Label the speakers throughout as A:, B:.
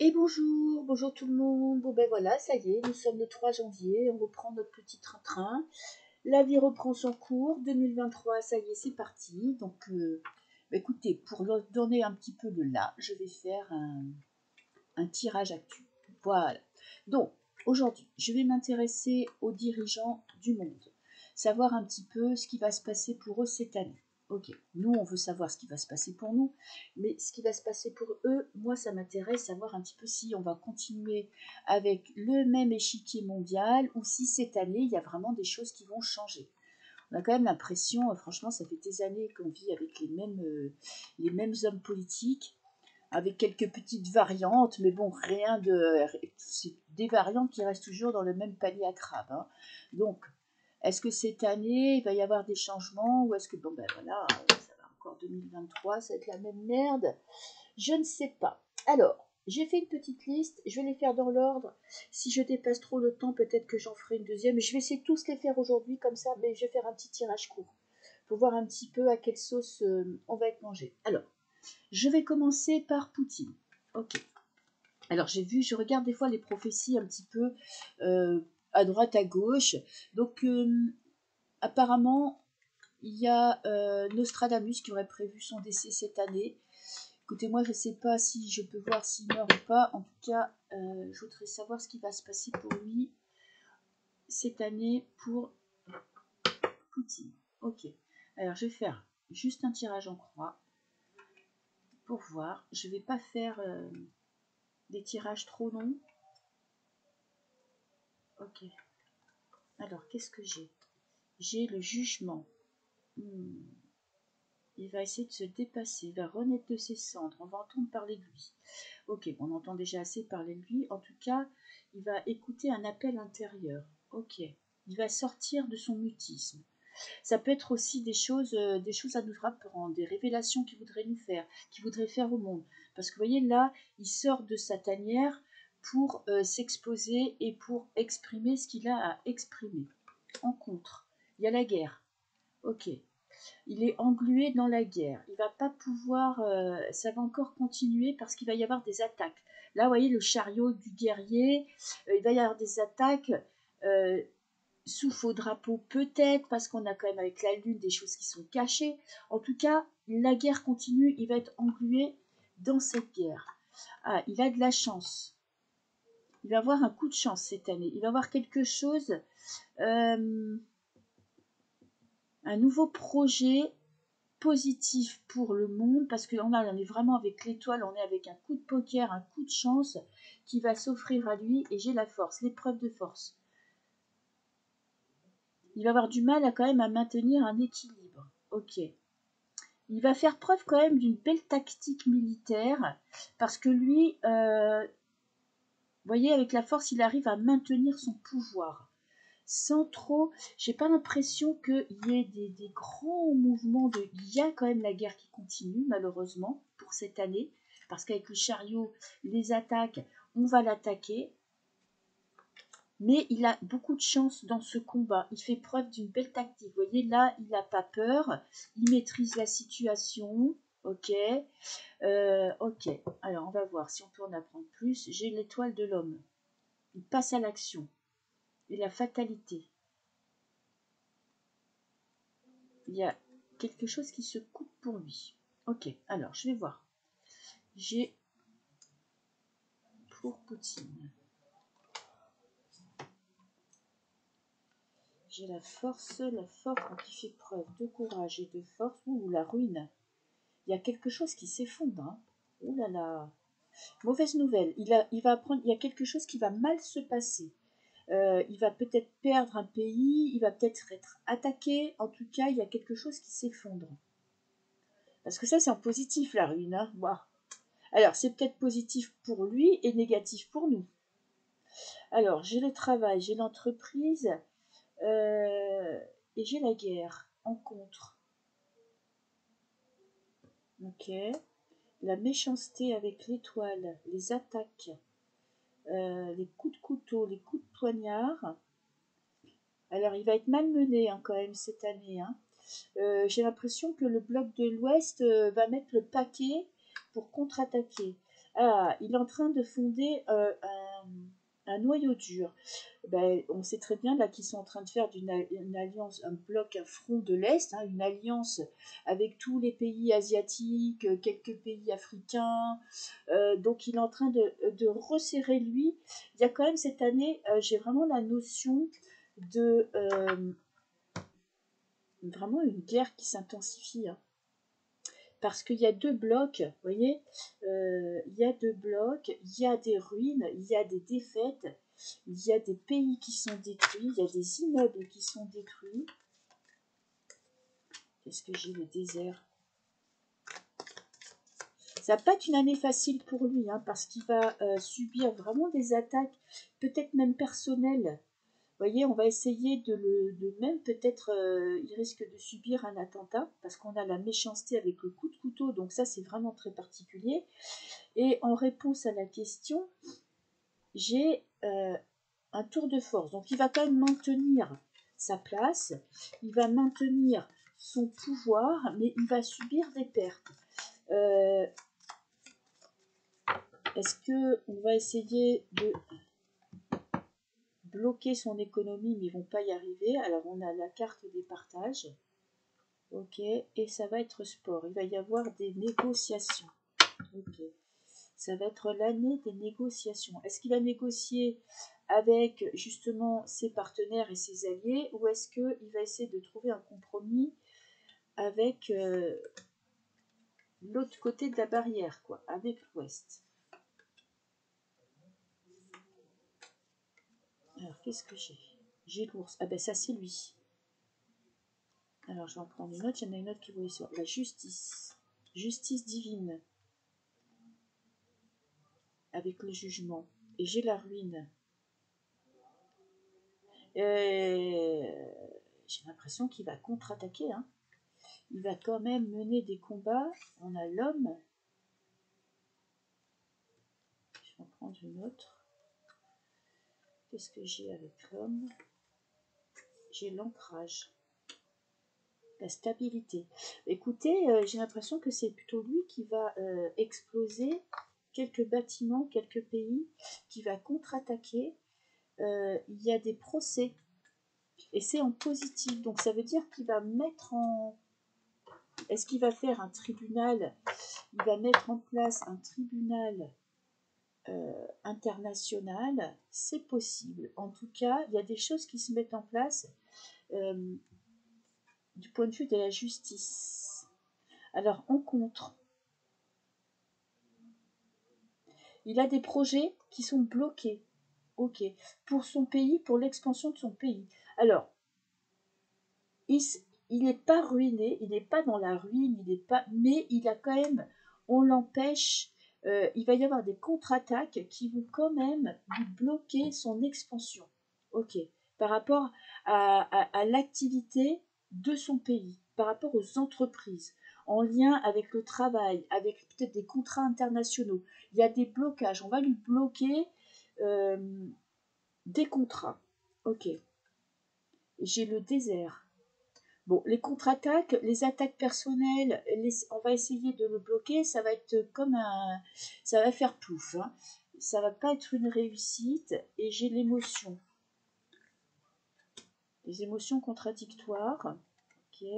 A: Et bonjour, bonjour tout le monde. Bon ben voilà, ça y est, nous sommes le 3 janvier, on reprend notre petit train-train. La vie reprend son cours, 2023, ça y est, c'est parti. Donc écoutez, pour leur donner un petit peu de là, je vais faire un tirage actu. Voilà. Donc, aujourd'hui, je vais m'intéresser aux dirigeants du monde, savoir un petit peu ce qui va se passer pour eux cette année. Ok, nous, on veut savoir ce qui va se passer pour nous, mais ce qui va se passer pour eux, moi, ça m'intéresse savoir un petit peu si on va continuer avec le même échiquier mondial ou si cette année, il y a vraiment des choses qui vont changer. On a quand même l'impression, franchement, ça fait des années qu'on vit avec les mêmes hommes politiques, avec quelques petites variantes, mais bon, rien de... C'est des variantes qui restent toujours dans le même panier à crabe. Hein. Donc, est-ce que cette année, il va y avoir des changements, ou est-ce que, bon ben voilà, ça va encore 2023, ça va être la même merde? Je ne sais pas. Alors, j'ai fait une petite liste, je vais les faire dans l'ordre. Si je dépasse trop le temps, peut-être que j'en ferai une deuxième. Je vais essayer de tous les faire aujourd'hui, comme ça, mais je vais faire un petit tirage court, pour voir un petit peu à quelle sauce on va être mangé. Alors, je vais commencer par Poutine. Ok. Alors je regarde des fois les prophéties un petit peu à droite, à gauche. Donc apparemment, il y a Nostradamus qui aurait prévu son décès cette année. Écoutez, moi je ne sais pas si je peux voir s'il meurt ou pas. En tout cas, je voudrais savoir ce qui va se passer pour lui cette année pour Poutine. Ok. Alors je vais faire juste un tirage en croix pour voir. Je ne vais pas faire des tirages trop longs. Ok. Alors, qu'est-ce que j'ai? J'ai le jugement. Il va essayer de se dépasser, il va renaître de ses cendres. On va entendre parler de lui. Ok, on entend déjà assez parler de lui. En tout cas, il va écouter un appel intérieur. Ok. Il va sortir de son mutisme. Ça peut être aussi des choses à nous apprendre, des révélations qu'il voudrait nous faire, qu'il voudrait faire au monde. Parce que vous voyez, là, il sort de sa tanière pour s'exposer et pour exprimer ce qu'il a à exprimer. En contre, il y a la guerre. Ok. Il est englué dans la guerre. Il va pas pouvoir... ça va encore continuer parce qu'il va y avoir des attaques. Là, vous voyez, le chariot du guerrier, il va y avoir des attaques... sous faux drapeau peut-être, parce qu'on a quand même avec la lune des choses qui sont cachées. En tout cas, la guerre continue, il va être englué dans cette guerre. Ah, il a de la chance. Il va avoir un coup de chance cette année. Il va avoir quelque chose, un nouveau projet positif pour le monde, parce que là, on est vraiment avec l'étoile, on est avec un coup de poker, un coup de chance qui va s'offrir à lui, et j'ai la force, l'épreuve de force. Il va avoir du mal quand même à maintenir un équilibre. Ok. Il va faire preuve quand même d'une belle tactique militaire, parce que lui, vous voyez, avec la force, il arrive à maintenir son pouvoir. Sans trop, j'ai pas l'impression qu'il y ait des grands mouvements de... Il y a quand même la guerre qui continue, malheureusement, pour cette année, parce qu'avec le chariot, les attaques, on va l'attaquer. Mais il a beaucoup de chance dans ce combat. Il fait preuve d'une belle tactique. Vous voyez, là, il n'a pas peur. Il maîtrise la situation. Ok. Ok. Alors, on va voir si on peut en apprendre plus. J'ai l'étoile de l'homme. Il passe à l'action. Et la fatalité. Il y a quelque chose qui se coupe pour lui. Ok. Alors, je vais voir. J'ai pour Poutine. J'ai la force donc il fait preuve de courage et de force. Ouh, la ruine. Il y a quelque chose qui s'effondre. Hein. Ouh là là. Mauvaise nouvelle. Il va apprendre. Il y a quelque chose qui va mal se passer. Il va peut-être perdre un pays. Il va peut-être être attaqué. En tout cas, il y a quelque chose qui s'effondre. Parce que ça, c'est en positif, la ruine. Hein. Wow. Alors, c'est peut-être positif pour lui et négatif pour nous. Alors, j'ai le travail, j'ai l'entreprise et j'ai la guerre en contre. Ok. La méchanceté avec l'étoile, les attaques, les coups de couteau, les coups de poignard. Alors, il va être malmené hein, quand même cette année. Hein. J'ai l'impression que le bloc de l'Ouest va mettre le paquet pour contre-attaquer. Ah, il est en train de fonder un noyau dur. Ben, on sait très bien là qu'ils sont en train de faire une alliance, un bloc, un front de l'Est, hein, une alliance avec tous les pays asiatiques, quelques pays africains. Donc il est en train de resserrer lui. Il y a quand même cette année, j'ai vraiment la notion de vraiment une guerre qui s'intensifie, hein. Parce qu'il y a deux blocs, vous voyez, il y a deux blocs, il y a des ruines, il y a des défaites, il y a des pays qui sont détruits, il y a des immeubles qui sont détruits. Qu'est-ce que j'ai, le désert? Ça va pas être une année facile pour lui, hein, parce qu'il va subir vraiment des attaques, peut-être même personnelles. Vous voyez, on va essayer de même, peut-être, il risque de subir un attentat, parce qu'on a la méchanceté avec le coup de couteau, donc ça c'est vraiment très particulier. Et en réponse à la question, j'ai un tour de force. Donc il va quand même maintenir sa place, il va maintenir son pouvoir, mais il va subir des pertes. Est-ce qu'on va essayer de bloquer son économie, mais ils ne vont pas y arriver? Alors on a la carte des partages. Ok, et ça va être sport. Il va y avoir des négociations. Ok. Ça va être l'année des négociations. Est-ce qu'il va négocier avec justement ses partenaires et ses alliés, ou est-ce qu'il va essayer de trouver un compromis avec l'autre côté de la barrière, quoi, avec l'Ouest? Alors, qu'est-ce que j'ai? J'ai l'ours. Ah ben ça, c'est lui. Alors, je vais en prendre une autre. Il y en a une autre qui voulait sur la justice. Justice divine. Avec le jugement. Et j'ai la ruine. J'ai l'impression qu'il va contre-attaquer, hein. Il va quand même mener des combats. On a l'homme. Je vais en prendre une autre. Qu'est-ce que j'ai avec l'homme? J'ai l'ancrage. La stabilité. Écoutez, j'ai l'impression que c'est plutôt lui qui va exploser quelques bâtiments, quelques pays, qui va contre-attaquer. Il y a des procès. Et c'est en positif. Donc ça veut dire qu'il va mettre en... Est-ce qu'il va faire un tribunal? Il va mettre en place un tribunal international. C'est possible. En tout cas, il y a des choses qui se mettent en place du point de vue de la justice. Alors, en contre, il a des projets qui sont bloqués. Ok. Pour son pays, pour l'expansion de son pays. Alors, il n'est pas ruiné, il n'est pas dans la ruine, il n'est pas, mais il a quand même, on l'empêche, il va y avoir des contre-attaques qui vont quand même lui bloquer son expansion. Ok. Par rapport à l'activité de son pays, par rapport aux entreprises, en lien avec le travail, avec peut-être des contrats internationaux. Il y a des blocages, on va lui bloquer euh, des contrats. Ok. J'ai le désert. Bon, les contre-attaques, les attaques personnelles, on va essayer de le bloquer, ça va être comme un... Ça va faire plouf, hein. Ça va pas être une réussite, et j'ai l'émotion. Les émotions contradictoires, ok.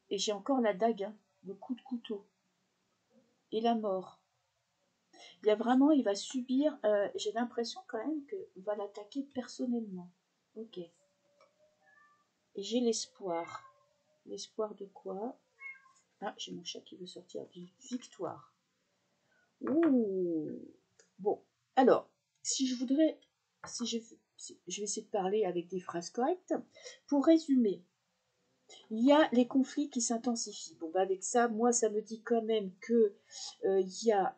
A: Et j'ai encore la dague, hein, le coup de couteau, et la mort. Il y a vraiment, il va subir, j'ai l'impression quand même qu'on va l'attaquer personnellement. Ok. Et j'ai l'espoir. L'espoir de quoi? Ah, j'ai mon chat qui veut sortir. Victoire. Ouh. Bon, alors, si je voudrais, je vais essayer de parler avec des phrases correctes. Pour résumer, il y a les conflits qui s'intensifient. Bon, bah avec ça, moi, ça me dit quand même que il y a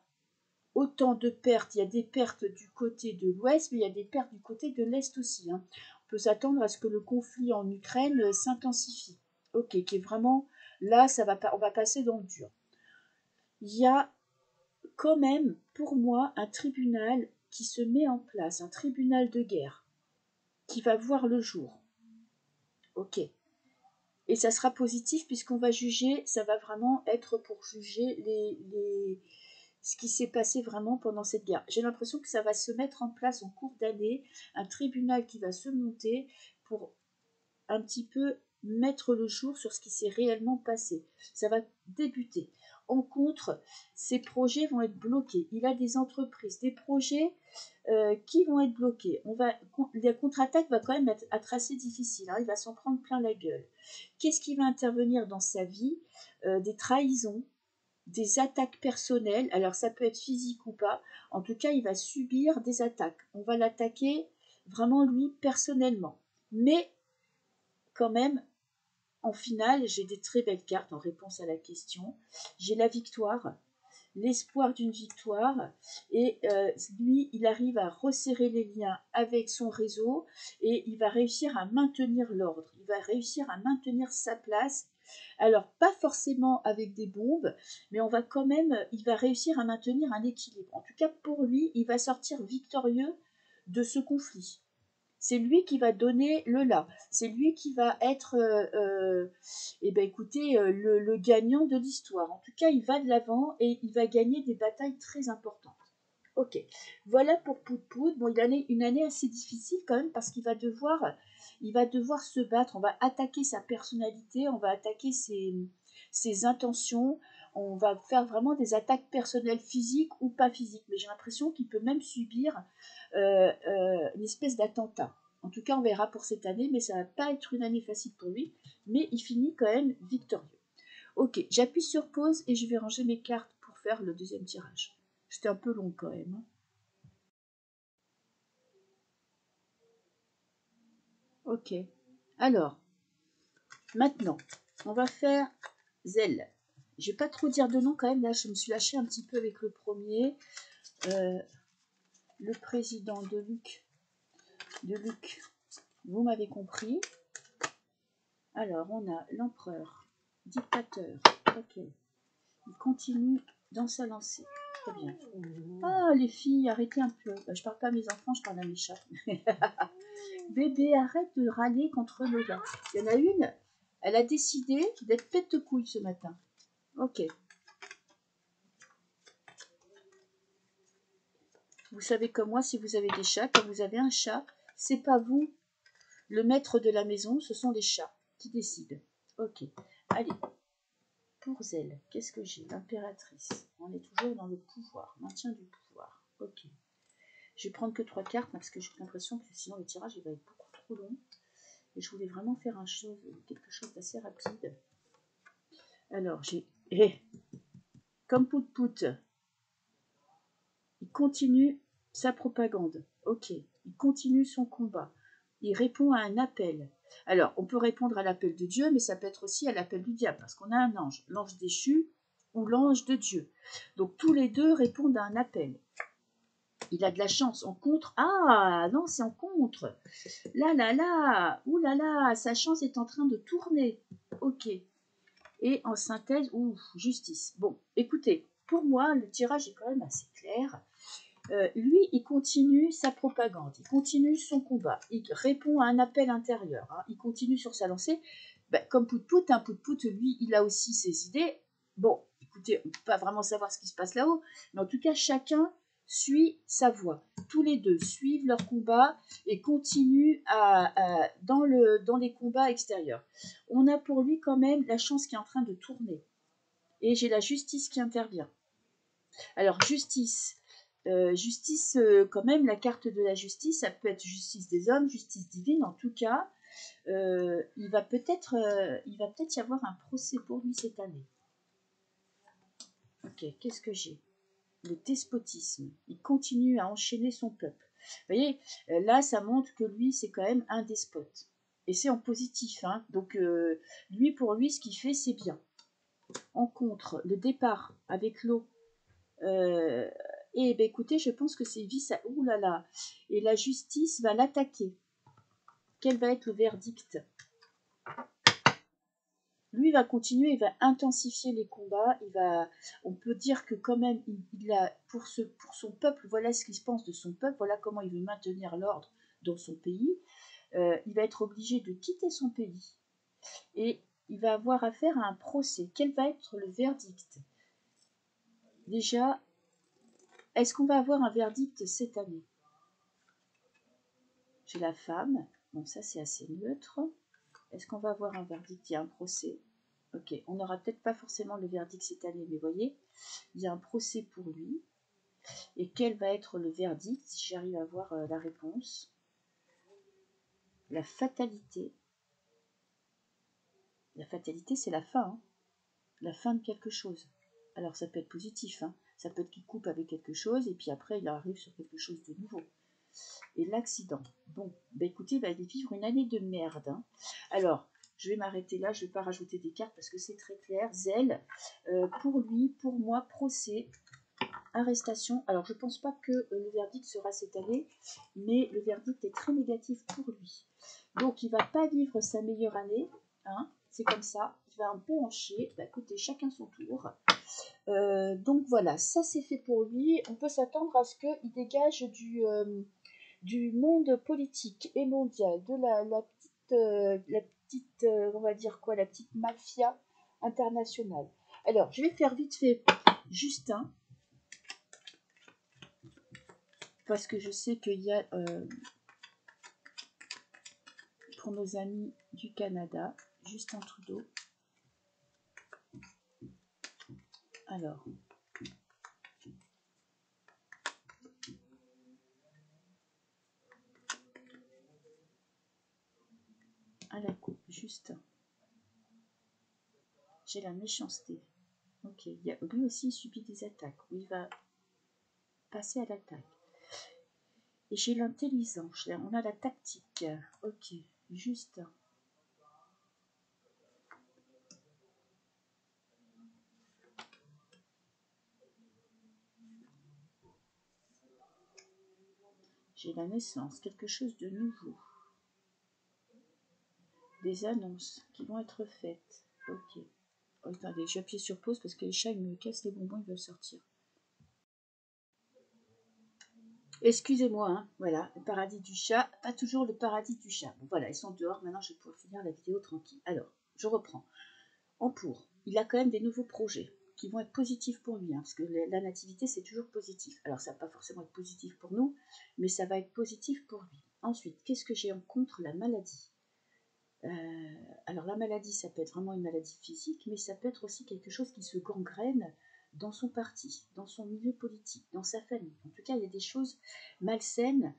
A: autant de pertes. Il y a des pertes du côté de l'Ouest, mais il y a des pertes du côté de l'Est aussi, hein. On peut s'attendre à ce que le conflit en Ukraine s'intensifie. Ok, qui est vraiment là, ça va pas, on va passer dans le dur. Il y a quand même, pour moi, un tribunal qui se met en place, un tribunal de guerre, qui va voir le jour. Ok. Et ça sera positif puisqu'on va juger, ça va vraiment être pour juger ce qui s'est passé vraiment pendant cette guerre. J'ai l'impression que ça va se mettre en place en cours d'année, un tribunal qui va se monter pour un petit peu mettre le jour sur ce qui s'est réellement passé. Ça va débuter. En contre, ces projets vont être bloqués. Il a des entreprises, des projets qui vont être bloqués. La contre-attaque va quand même être assez difficile. Hein. Il va s'en prendre plein la gueule. Qu'est-ce qui va intervenir dans sa vie? Des trahisons, des attaques personnelles. Alors ça peut être physique ou pas. En tout cas, il va subir des attaques. On va l'attaquer vraiment lui personnellement. Mais quand même, en finale, j'ai des très belles cartes en réponse à la question. J'ai la victoire, l'espoir d'une victoire, et lui, il arrive à resserrer les liens avec son réseau, et il va réussir à maintenir l'ordre, il va réussir à maintenir sa place. Alors, pas forcément avec des bombes, mais il va réussir à maintenir un équilibre. En tout cas, pour lui, il va sortir victorieux de ce conflit. C'est lui qui va donner le là. C'est lui qui va être, écoutez, le gagnant de l'histoire. En tout cas, il va de l'avant et il va gagner des batailles très importantes. Ok, voilà pour Pout-Pout. Bon, il a une année assez difficile quand même parce qu'il va devoir se battre. On va attaquer sa personnalité, on va attaquer ses intentions. On va faire vraiment des attaques personnelles physiques ou pas physiques. Mais j'ai l'impression qu'il peut même subir une espèce d'attentat. En tout cas, on verra pour cette année, mais ça va pas être une année facile pour lui. Mais il finit quand même victorieux. Ok, j'appuie sur pause et je vais ranger mes cartes pour faire le deuxième tirage. C'était un peu long quand même. Ok. Alors, maintenant, on va faire Zell. Je vais pas trop dire de nom quand même. Là, je me suis lâchée un petit peu avec le premier. Le président de Luc. Vous m'avez compris. Alors, on a l'empereur, dictateur. Ok. Il continue dans sa lancée. Très bien. Ah, les filles, arrêtez un peu. Je parle pas à mes enfants, je parle à mes chats. Bébé, arrête de râler contre Lola. Il y en a une, elle a décidé d'être pète de couille ce matin. Ok. Vous savez comme moi, si vous avez des chats, quand vous avez un chat, c'est pas vous le maître de la maison, ce sont les chats qui décident. Ok. Allez. Pour Zell, qu'est-ce que j'ai? L'impératrice. On est toujours dans le pouvoir, maintien du pouvoir. Ok. Je vais prendre que 3 cartes parce que j'ai l'impression que sinon le tirage il va être beaucoup trop long. Et je voulais vraiment faire quelque chose d'assez rapide. Alors, j'ai... comme Pout-Pout, il continue sa propagande. Ok, il continue son combat. Il répond à un appel. Alors, on peut répondre à l'appel de Dieu, mais ça peut être aussi à l'appel du diable, parce qu'on a un ange, l'ange déchu ou l'ange de Dieu. Donc, tous les deux répondent à un appel. Il a de la chance. En contre, ah non, c'est en contre. Là, là, là, ouh là là, sa chance est en train de tourner. Ok. Et en synthèse, ouf, justice. Bon, écoutez, pour moi, le tirage est quand même assez clair. Lui, il continue sa propagande, il continue son combat, il répond à un appel intérieur, hein, il continue sur sa lancée. Comme Pout-Pout, hein, Pout-Pout, lui, il a aussi ses idées. Bon, écoutez, on ne peut pas vraiment savoir ce qui se passe là-haut, mais en tout cas, chacun suit sa voie. Tous les deux suivent leur combat et continuent dans les combats extérieurs. On a pour lui quand même la chance qui est en train de tourner. Et j'ai la justice qui intervient. Alors, justice, quand même, la carte de la justice, ça peut être justice des hommes, justice divine, en tout cas, il va peut-être y avoir un procès pour lui cette année. Ok, qu'est-ce que j'ai? Le despotisme, il continue à enchaîner son peuple. Vous voyez, là, ça montre que lui, c'est quand même un despote. Et c'est en positif, hein. Donc, pour lui, ce qu'il fait, c'est bien. En contre, le départ avec l'eau, et écoutez, je pense que c'est vice à... Ouh là là. Et la justice va l'attaquer. Quel va être le verdict? Lui va continuer, il va intensifier les combats. On peut dire que quand même, il a pour son peuple, voilà ce qu'il se pense de son peuple, voilà comment il veut maintenir l'ordre dans son pays. Il va être obligé de quitter son pays et il va avoir affaire à un procès. Quel va être le verdict? Déjà, Est-ce qu'on va avoir un verdict cette année? J'ai la femme. Bon, ça c'est assez neutre. Est-ce qu'on va avoir un verdict? Il y a un procès. Ok, on n'aura peut-être pas forcément le verdict cette année, mais voyez, il y a un procès pour lui. Et quel va être le verdict si j'arrive à avoir la réponse? La fatalité. La fatalité, c'est la fin. Hein. La fin de quelque chose. Alors ça peut être positif. Hein. Ça peut être qu'il coupe avec quelque chose et puis après il arrive sur quelque chose de nouveau. Et l'accident. Bon, bah écoutez, il va vivre une année de merde. Hein. Alors, je vais m'arrêter là, je ne vais pas rajouter des cartes parce que c'est très clair. Zèle, pour lui, pour moi, procès, arrestation. Alors, je ne pense pas que le verdict sera cette année, mais le verdict est très négatif pour lui. Donc, il ne va pas vivre sa meilleure année. Hein, c'est comme ça. Il va un peu en chier. Bah, écoutez, chacun son tour. Donc, voilà, ça c'est fait pour lui. On peut s'attendre à ce qu'il dégage du monde politique et mondial, de la petite on va dire quoi, la petite mafia internationale. Alors, je vais faire vite fait Justin, parce que je sais qu'il y a, pour nos amis du Canada, Justin Trudeau. Alors, à la coupe, Justin. J'ai la méchanceté. Ok, lui aussi il subit des attaques, où il va passer à l'attaque. Et j'ai l'intelligence, on a la tactique. Ok, Justin. J'ai la naissance, quelque chose de nouveau. Des annonces qui vont être faites. Ok. Oh, attendez, j'ai appuyé sur pause parce que les chats ils me cassent les bonbons, ils veulent sortir. Excusez-moi, hein, voilà, le paradis du chat, pas toujours le paradis du chat. Bon, voilà, ils sont dehors, maintenant je vais pouvoir finir la vidéo tranquille. Alors, je reprends. En pour, il a quand même des nouveaux projets qui vont être positifs pour lui, hein, parce que la nativité c'est toujours positif. Alors ça va pas forcément être positif pour nous, mais ça va être positif pour lui. Ensuite, qu'est-ce que j'ai en contre? La maladie. Alors la maladie, ça peut être vraiment une maladie physique, mais ça peut être aussi quelque chose qui se gangrène dans son parti, dans son milieu politique, dans sa famille. En tout cas, il y a des choses malsaines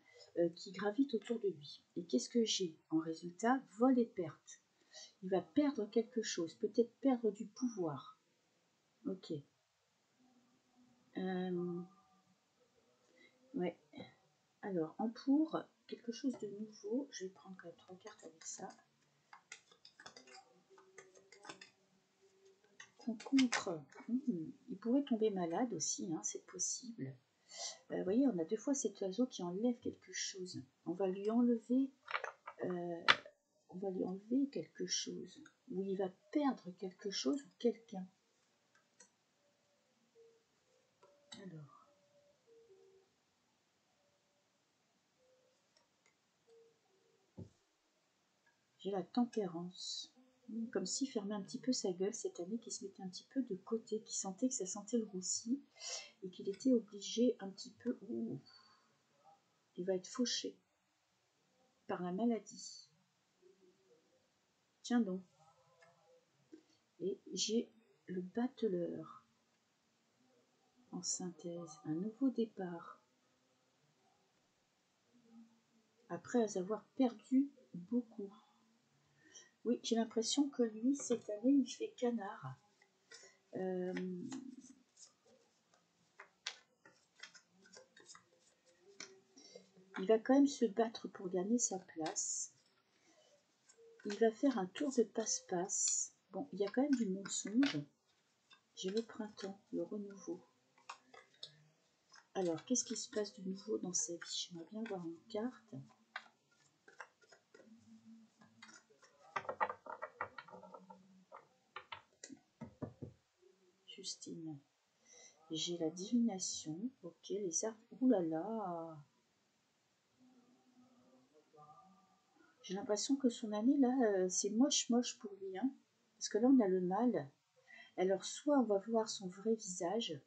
A: qui gravitent autour de lui. Et qu'est-ce que j'ai en résultat? Vol et perte. Il va perdre quelque chose, peut-être perdre du pouvoir. Ok. Ouais. Alors, en pour, quelque chose de nouveau. Je vais prendre quand même 3 cartes avec ça. Contre, il pourrait tomber malade aussi, hein, c'est possible. Vous voyez, on a 2 fois cet oiseau qui enlève quelque chose. On va lui enlever quelque chose. Ou il va perdre quelque chose ou quelqu'un. Alors. J'ai la tempérance. Comme s'il fermait un petit peu sa gueule cette année, qui se mettait un petit peu de côté, qui sentait que ça sentait le roussi, et qu'il était obligé un petit peu... Ouh, il va être fauché par la maladie. Tiens donc. Et j'ai le battleur en synthèse, un nouveau départ. Après avoir perdu beaucoup. Oui, j'ai l'impression que lui, cette année, il fait canard. Il va quand même se battre pour gagner sa place. Il va faire un tour de passe-passe. Bon, il y a quand même du mensonge. J'ai le printemps, le renouveau. Alors, qu'est-ce qui se passe de nouveau dans sa vie? J'aimerais bien voir une carte. Justine. J'ai la divination. Ok, les arbres. Ouh là là. J'ai l'impression que son année, là, c'est moche pour lui. Hein, parce que là, on a le mal. Alors, soit on va voir son vrai visage,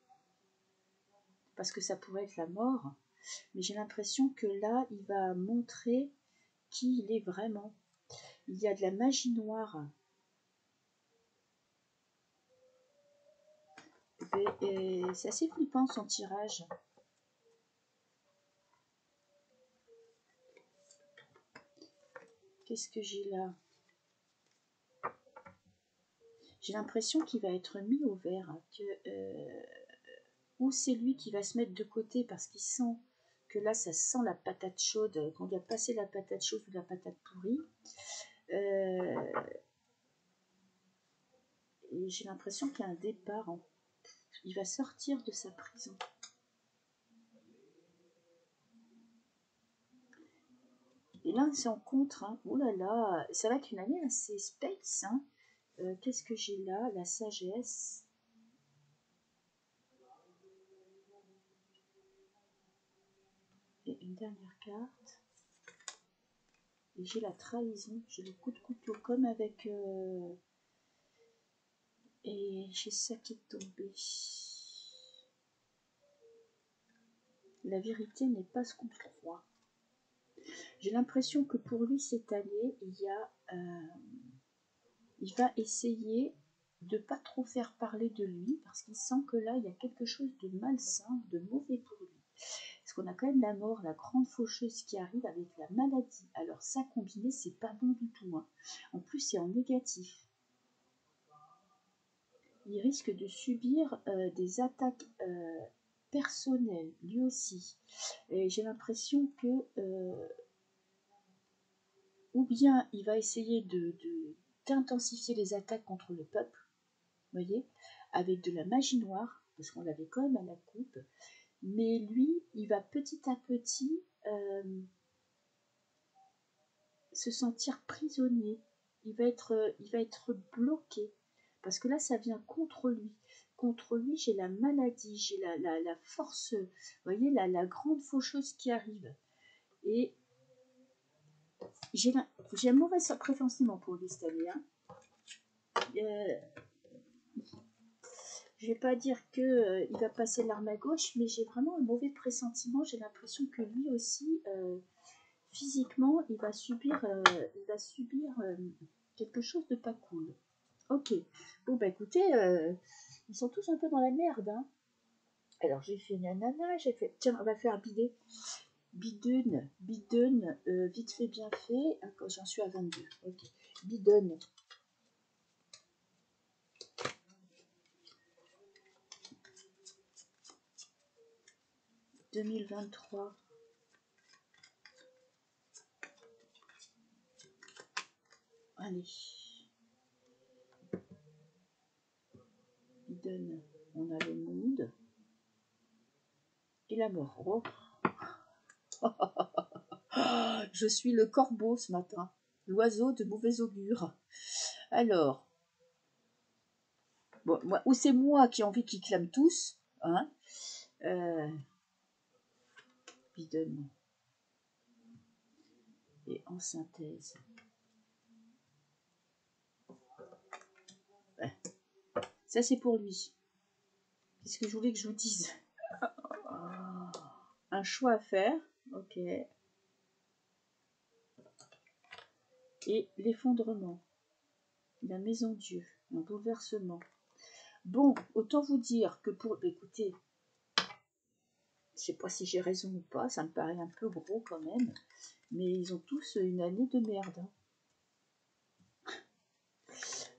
A: parce que ça pourrait être la mort, mais j'ai l'impression que là, il va montrer qui il est vraiment. Il y a de la magie noire. Et c'est assez flippant son tirage. Qu'est-ce que j'ai là? J'ai l'impression qu'il va être mis au vert, ou c'est lui qui va se mettre de côté parce qu'il sent que là, ça sent la patate chaude, qu'on doit passer la patate chaude ou la patate pourrie. Et j'ai l'impression qu'il y a un départ. Il va sortir de sa prison. Et là, c'est en contre. Hein. Oh là là, ça va être une année assez space. Hein. Qu'est-ce que j'ai là? La sagesse. Et une dernière carte. Et j'ai la trahison. J'ai le coup de couteau comme avec... Et j'ai ça qui est tombé. La vérité n'est pas ce qu'on croit. J'ai l'impression que pour lui, cette année, il va essayer de pas trop faire parler de lui parce qu'il sent que là, il y a quelque chose de malsain, de mauvais pour lui. Parce qu'on a quand même la mort, la grande faucheuse qui arrive avec la maladie. Alors ça, combiné, c'est pas bon du tout. Hein. En plus, c'est en négatif. Il risque de subir des attaques personnelles, lui aussi. Et j'ai l'impression que... ou bien il va essayer d'intensifier les attaques contre le peuple, vous voyez, avec de la magie noire, parce qu'on l'avait quand même à la coupe, mais lui, il va petit à petit se sentir prisonnier, il va être bloqué, parce que là, ça vient contre lui. Contre lui, j'ai la maladie, j'ai la force, vous voyez, la grande faucheuse qui arrive. Et j'ai un mauvais pressentiment pour lui cette année. Hein. Je vais pas dire que il va passer l'arme à gauche, mais j'ai vraiment un mauvais pressentiment. J'ai l'impression que lui aussi, physiquement, il va subir quelque chose de pas cool. Ok. Bon bah écoutez, ils sont tous un peu dans la merde. Hein. Alors j'ai fait nanana, j'ai fait. Tiens, on va faire bidet. Bidon, vite fait, bien fait. Ah, j'en suis à 22. Ok. Bidon. « 2023. Allez. Bidon, on a le mood. Et la mort. Oh. Je suis le corbeau ce matin, l'oiseau de mauvais augure. Alors, bon, ou c'est moi qui ai envie qu'ils clament tous, hein, bidon. Et en synthèse. Ouais. Ça c'est pour lui. Qu'est-ce que je voulais que je vous dise? Un choix à faire, ok. Et l'effondrement, la maison Dieu, un bouleversement. Bon, autant vous dire que pour... Écoutez, je sais pas si j'ai raison ou pas, ça me paraît un peu gros quand même, mais ils ont tous une année de merde.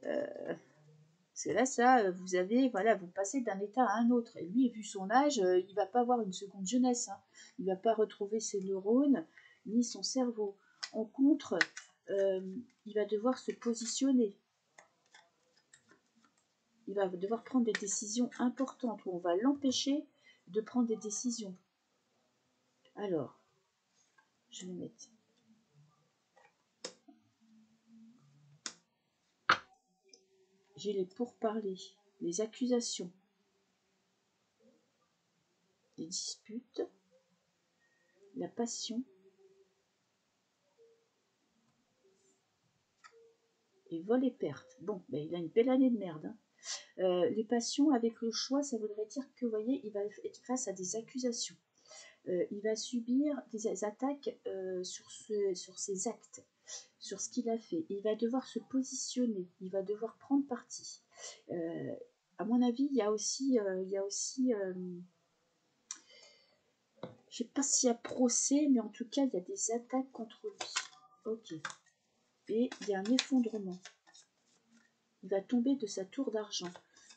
A: Parce que là, ça, vous avez, voilà, vous passez d'un état à un autre. Et lui, vu son âge, il va pas avoir une seconde jeunesse. Hein. Il va pas retrouver ses neurones ni son cerveau. En contre, il va devoir se positionner. Il va devoir prendre des décisions importantes où on va l'empêcher de prendre des décisions. Alors, je vais mettre. J'ai les pourparlers, les accusations, les disputes, la passion et vol et perte. Bon, ben, il a une belle année de merde. Hein. Les passions avec le choix, ça voudrait dire que, vous voyez, il va être face à des accusations. Il va subir des attaques sur ses actes, sur ce qu'il a fait. Il va devoir se positionner, il va devoir prendre parti. À mon avis, il y a aussi je sais pas s'il y a procès, mais en tout cas, il y a des attaques contre lui. Ok. Et il y a un effondrement. Il va tomber de sa tour d'argent.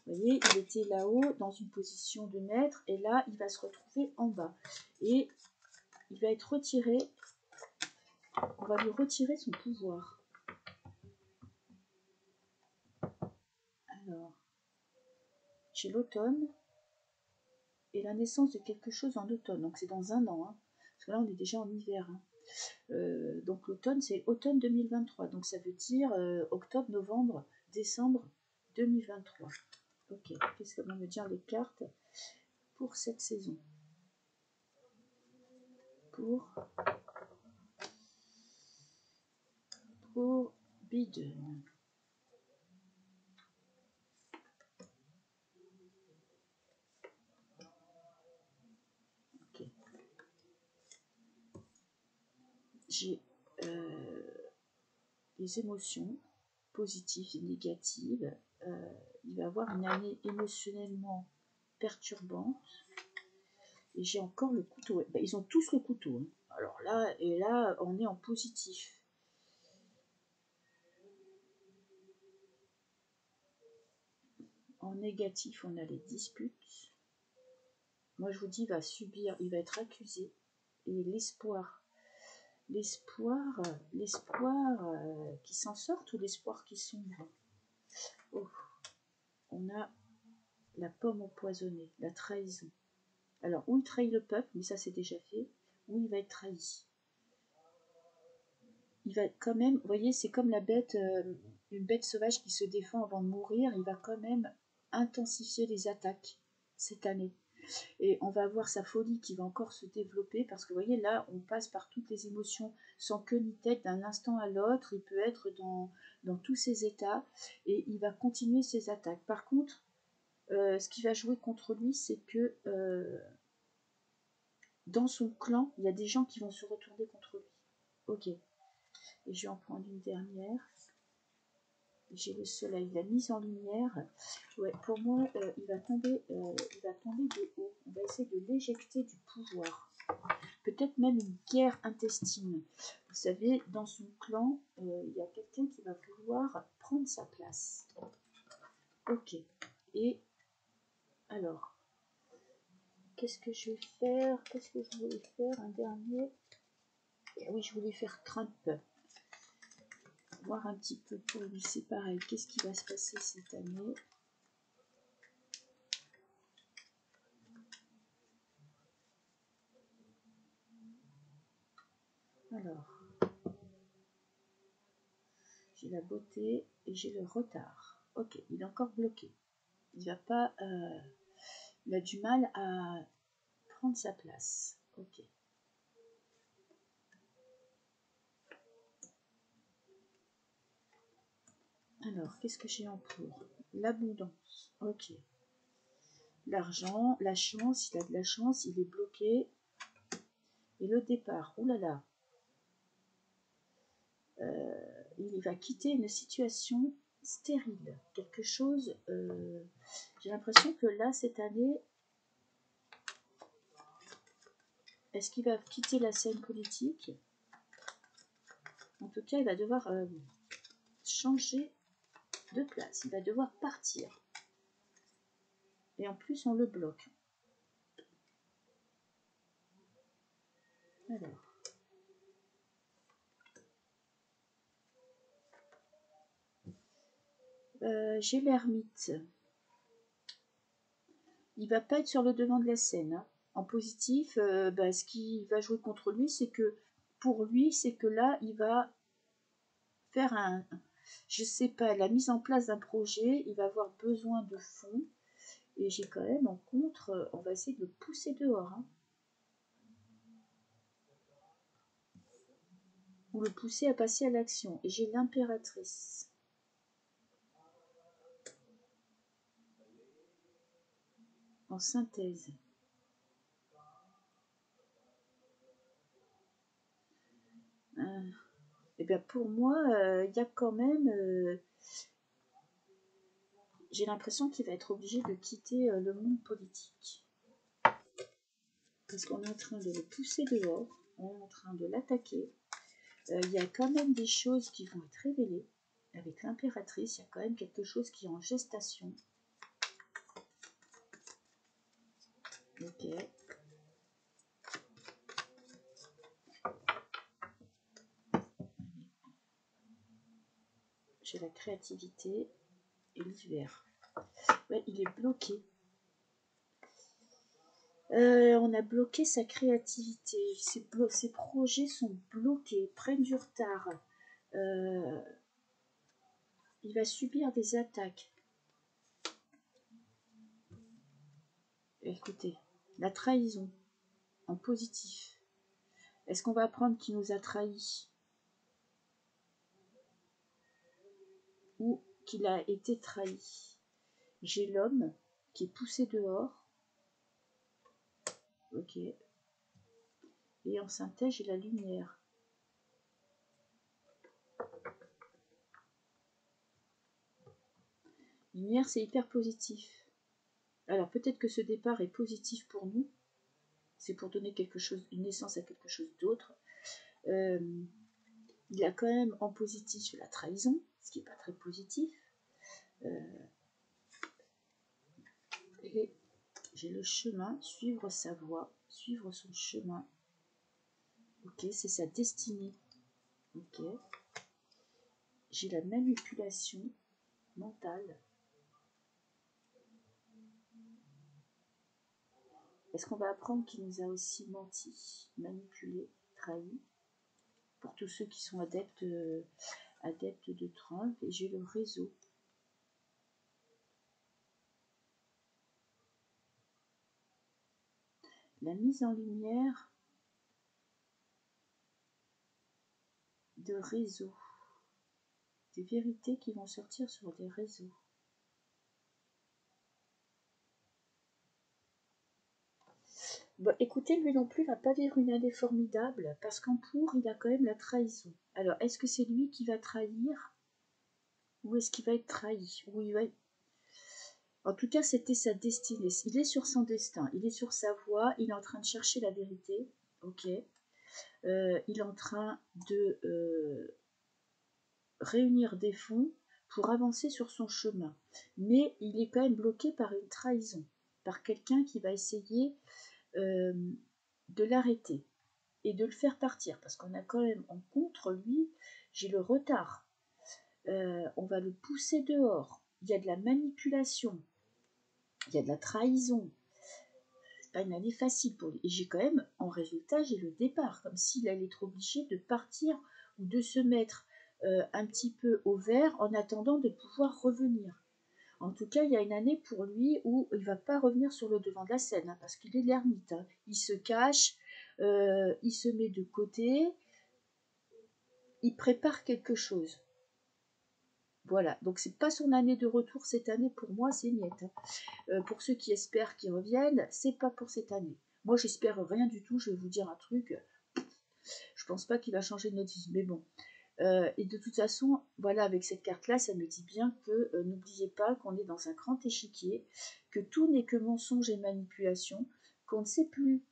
A: Vous voyez, il était là-haut, dans une position de maître, et là, il va se retrouver en bas. Et il va être retiré. On va lui retirer son pouvoir. Alors, j'ai l'automne et la naissance de quelque chose en automne. Donc, c'est dans un an. Hein, parce que là, on est déjà en hiver. Hein. Donc l'automne, c'est automne 2023. Donc ça veut dire octobre, novembre, décembre 2023. Ok, qu'est-ce que vont me dire les cartes pour cette saison? Pour Biden. Ok. J'ai les émotions positives et négatives. Il va avoir une année émotionnellement perturbante. Et j'ai encore le couteau. Ben, ils ont tous le couteau. Hein. Alors là, et là, on est en positif. En négatif, on a les disputes. Moi, je vous dis, il va subir, il va être accusé. Et l'espoir. L'espoir qui s'en sorte ou l'espoir qui sombre. Oh, on a la pomme empoisonnée, la trahison. Alors, où il trahit le peuple, mais ça c'est déjà fait, où il va être trahi. Il va quand même, vous voyez, c'est comme la bête, une bête sauvage qui se défend avant de mourir, il va quand même intensifier les attaques cette année. Et on va voir sa folie qui va encore se développer parce que vous voyez là on passe par toutes les émotions sans queue ni tête d'un instant à l'autre, il peut être dans tous ses états et il va continuer ses attaques. Par contre ce qui va jouer contre lui c'est que dans son clan il y a des gens qui vont se retourner contre lui. Ok, et je vais en prendre une dernière. J'ai le soleil, la mise en lumière. Ouais, pour moi, il va tomber de haut. On va essayer de l'éjecter du pouvoir. Peut-être même une guerre intestine. Vous savez, dans son clan, il y a quelqu'un qui va vouloir prendre sa place. Ok. Et alors, qu'est-ce que je vais faire? Qu'est-ce que je voulais faire? Un dernier. Et oui, je voulais faire Trump. Voir un petit peu pour lui, c'est pareil. Qu'est-ce qui va se passer cette année? Alors, j'ai la beauté et j'ai le retard. Ok, il est encore bloqué. Il va pas. Il a du mal à prendre sa place. Ok. Alors, qu'est-ce que j'ai en cours? L'abondance. Ok. L'argent, la chance, il a de la chance, il est bloqué. Et le départ, oh là là. Il va quitter une situation stérile. Quelque chose. J'ai l'impression que là, cette année, est-ce qu'il va quitter la scène politique? En tout cas, il va devoir changer de place. Il va devoir partir. Et en plus, on le bloque. Alors. J'ai l'ermite. Il va pas être sur le devant de la scène. Hein. En positif, ce qui va jouer contre lui, c'est que pour lui, c'est que là, il va faire je sais pas, la mise en place d'un projet. Il va avoir besoin de fonds. Et j'ai quand même en contre, on va essayer de le pousser dehors. Hein. Ou le pousser à passer à l'action. Et j'ai l'impératrice. en synthèse. Et bien pour moi, il y a quand même... j'ai l'impression qu'il va être obligé de quitter le monde politique. Parce qu'on est en train de le pousser dehors, on est en train de l'attaquer. Il y a quand même des choses qui vont être révélées. Avec l'impératrice, il y a quand même quelque chose qui est en gestation. Ok. J'ai la créativité et l'hiver. Ouais, il est bloqué. On a bloqué sa créativité. Ses projets sont bloqués, prennent du retard. Il va subir des attaques. Écoutez, la trahison en positif. Est-ce qu'on va apprendre qu'il nous a trahis ou qu'il a été trahi? J'ai l'homme qui est poussé dehors. Ok. Et en synthèse, j'ai la lumière. Lumière, c'est hyper positif. Alors peut-être que ce départ est positif pour nous. C'est pour donner quelque chose, une naissance à quelque chose d'autre. Il a quand même en positif la trahison, ce qui n'est pas très positif. Et j'ai le chemin, suivre sa voie, suivre son chemin. Ok, c'est sa destinée. Ok. J'ai la manipulation mentale. Est-ce qu'on va apprendre qu'il nous a aussi menti, manipulé, trahi? Pour tous ceux qui sont adeptes de Trump. Et j'ai le réseau. La mise en lumière de réseaux. Des vérités qui vont sortir sur des réseaux. Bon, écoutez, lui non plus va pas vivre une année formidable parce qu'en pour, il a quand même la trahison. Alors, est-ce que c'est lui qui va trahir ou est-ce qu'il va être trahi? Ou il va... En tout cas, c'était sa destinée. Il est sur son destin, il est sur sa voie, il est en train de chercher la vérité. Ok. Il est en train de réunir des fonds pour avancer sur son chemin. Mais il est quand même bloqué par une trahison, par quelqu'un qui va essayer de l'arrêter et de le faire partir, parce qu'on a quand même en contre lui, j'ai le retard. On va le pousser dehors. Il y a de la manipulation, il y a de la trahison. C'est pas une année facile pour lui. Et j'ai quand même, en résultat, j'ai le départ, comme s'il allait être obligé de partir ou de se mettre un petit peu au vert en attendant de pouvoir revenir. En tout cas, il y a une année pour lui où il ne va pas revenir sur le devant de la scène, hein, parce qu'il est l'ermite. Hein. Il se cache, il se met de côté, il prépare quelque chose. Voilà, donc c'est pas son année de retour cette année, pour moi c'est niette. Hein. Pour ceux qui espèrent qu'il revienne, c'est pas pour cette année. Moi j'espère rien du tout, je vais vous dire un truc, je pense pas qu'il va changer de notre vie, mais bon. Et de toute façon, voilà, avec cette carte-là, ça me dit bien que n'oubliez pas qu'on est dans un grand échiquier, que tout n'est que mensonge et manipulation, qu'on ne sait plus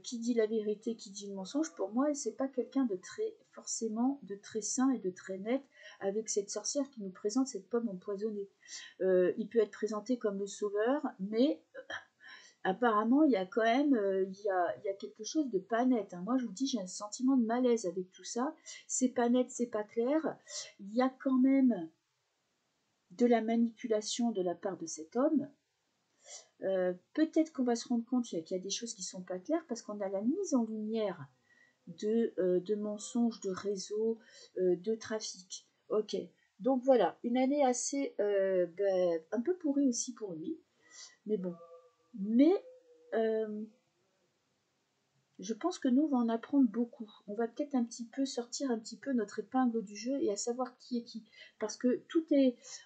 A: qui dit la vérité, qui dit le mensonge. Pour moi, c'est pas quelqu'un de très forcément de très sain et de très net avec cette sorcière qui nous présente cette pomme empoisonnée. Il peut être présenté comme le sauveur, mais apparemment, il y a quand même il y a quelque chose de pas net. Hein. Moi, je vous dis, j'ai un sentiment de malaise avec tout ça. C'est pas net, c'est pas clair. Il y a quand même de la manipulation de la part de cet homme. Peut-être qu'on va se rendre compte qu'il y a des choses qui sont pas claires parce qu'on a la mise en lumière de mensonges, de réseaux, de trafic. Ok. Donc voilà, une année assez un peu pourrie aussi pour lui. Mais bon. Mais je pense que nous, on va en apprendre beaucoup. On va peut-être un petit peu sortir un petit peu notre épingle du jeu et à savoir qui est qui. Parce que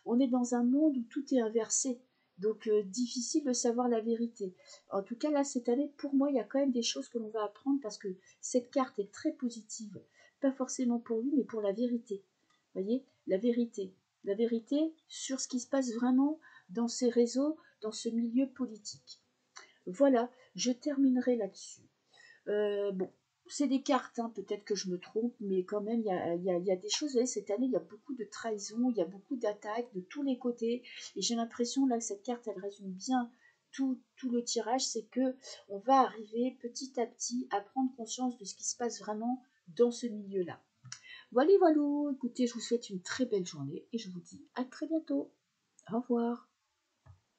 A: on est dans un monde où tout est inversé. Donc, difficile de savoir la vérité. En tout cas, là, cette année, pour moi, il y a quand même des choses que l'on va apprendre parce que cette carte est très positive. Pas forcément pour lui, mais pour la vérité. Vous voyez, la vérité. La vérité sur ce qui se passe vraiment dans ces réseaux, dans ce milieu politique. Voilà, je terminerai là-dessus. Bon, c'est des cartes, hein, peut-être que je me trompe, mais quand même, il y a des choses. Vous voyez, cette année, il y a beaucoup de trahison, il y a beaucoup d'attaques de tous les côtés. Et j'ai l'impression, là, que cette carte, elle résume bien tout le tirage, c'est que on va arriver petit à petit à prendre conscience de ce qui se passe vraiment dans ce milieu-là. Voilà, voilà. Écoutez, je vous souhaite une très belle journée et je vous dis à très bientôt. Au revoir.